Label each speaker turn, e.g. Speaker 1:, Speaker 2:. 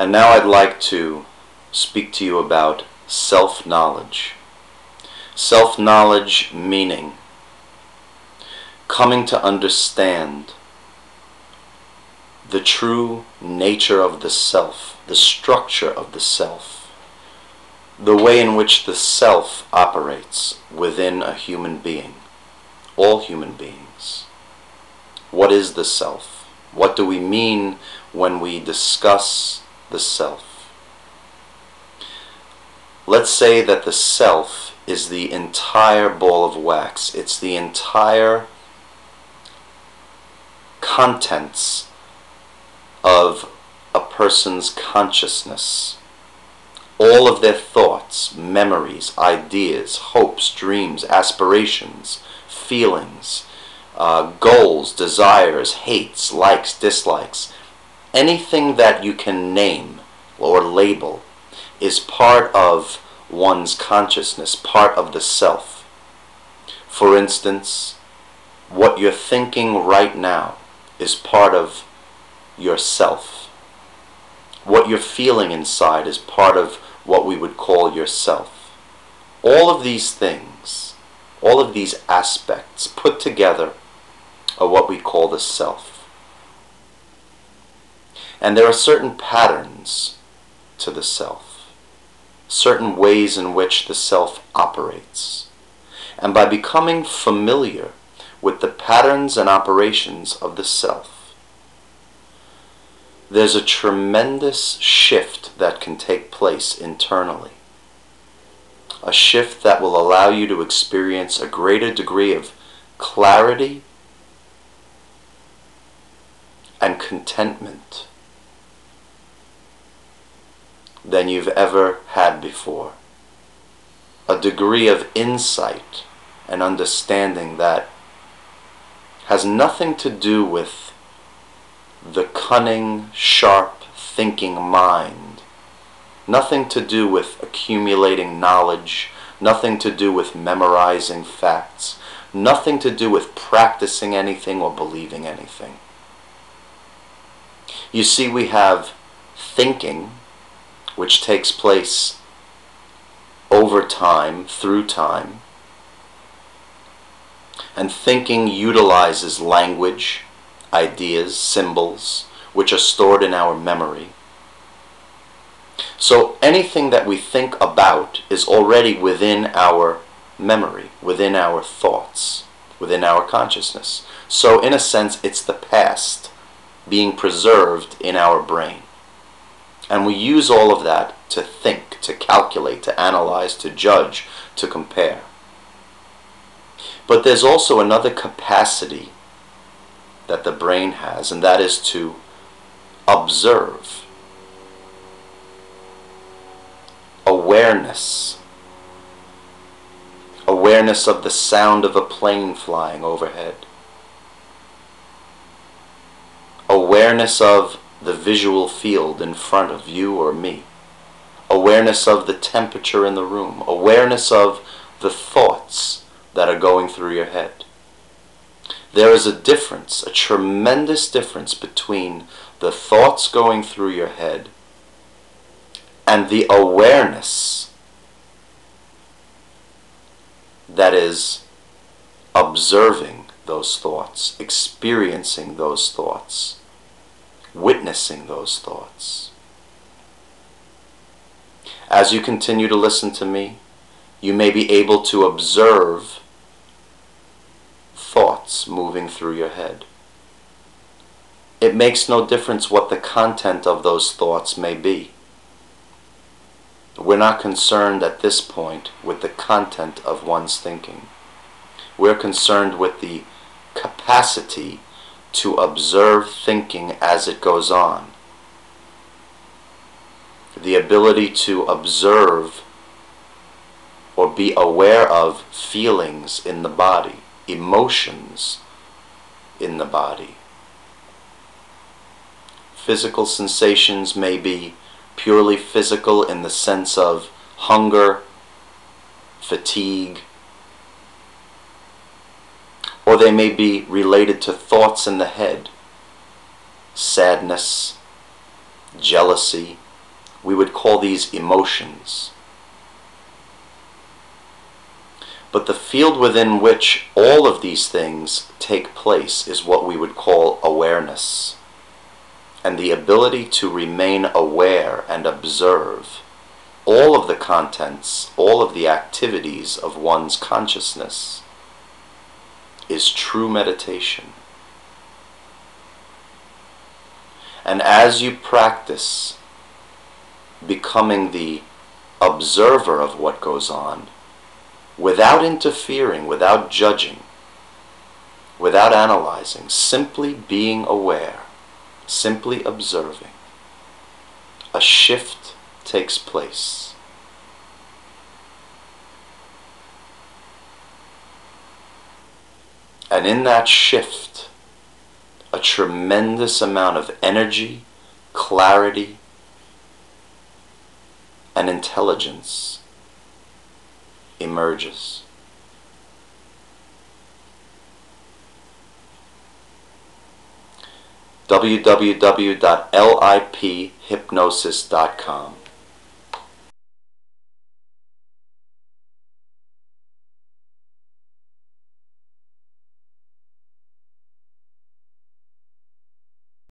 Speaker 1: And now I'd like to speak to you about self-knowledge. Self-knowledge meaning coming to understand the true nature of the self, the structure of the self, the way in which the self operates within a human being, all human beings. What is the self? What do we mean when we discuss the self? Let's say that the self is the entire ball of wax. It's the entire contents of a person's consciousness. All of their thoughts, memories, ideas, hopes, dreams, aspirations, feelings, goals, desires, hates, likes, dislikes, anything that you can name or label is part of one's consciousness, part of the self. For instance, what you're thinking right now is part of yourself. What you're feeling inside is part of what we would call yourself. All of these things, all of these aspects put together are what we call the self. And there are certain patterns to the self, certain ways in which the self operates. And by becoming familiar with the patterns and operations of the self, there's a tremendous shift that can take place internally. A shift that will allow you to experience a greater degree of clarity and contentment than you've ever had before. A degree of insight and understanding that has nothing to do with the cunning, sharp, thinking mind. Nothing to do with accumulating knowledge. Nothing to do with memorizing facts. Nothing to do with practicing anything or believing anything. You see, we have thinking, which takes place over time, through time. And thinking utilizes language, ideas, symbols, which are stored in our memory. So anything that we think about is already within our memory, within our thoughts, within our consciousness. So in a sense, it's the past being preserved in our brain. And we use all of that to think, to calculate, to analyze, to judge, to compare. But there's also another capacity that the brain has, and that is to observe. Awareness. Awareness of the sound of a plane flying overhead. Awareness of the visual field in front of you or me. Awareness of the temperature in the room. Awareness of the thoughts that are going through your head. There is a difference, a tremendous difference between the thoughts going through your head and the awareness that is observing those thoughts, experiencing those thoughts, witnessing those thoughts. As you continue to listen to me, you may be able to observe thoughts moving through your head. It makes no difference what the content of those thoughts may be. We're not concerned at this point with the content of one's thinking. We're concerned with the capacity to observe thinking as it goes on. The ability to observe or be aware of feelings in the body, emotions in the body. Physical sensations may be purely physical in the sense of hunger, fatigue, or they may be related to thoughts in the head, sadness, jealousy, We would call these emotions. But the field within which all of these things take place is what we would call awareness. And the ability to remain aware and observe all of the contents, all of the activities of one's consciousness is true meditation. And as you practice becoming the observer of what goes on, without interfering, without judging, without analyzing, simply being aware, simply observing, a shift takes place. And in that shift, a tremendous amount of energy, clarity, and intelligence emerges. www.liphypnosis.com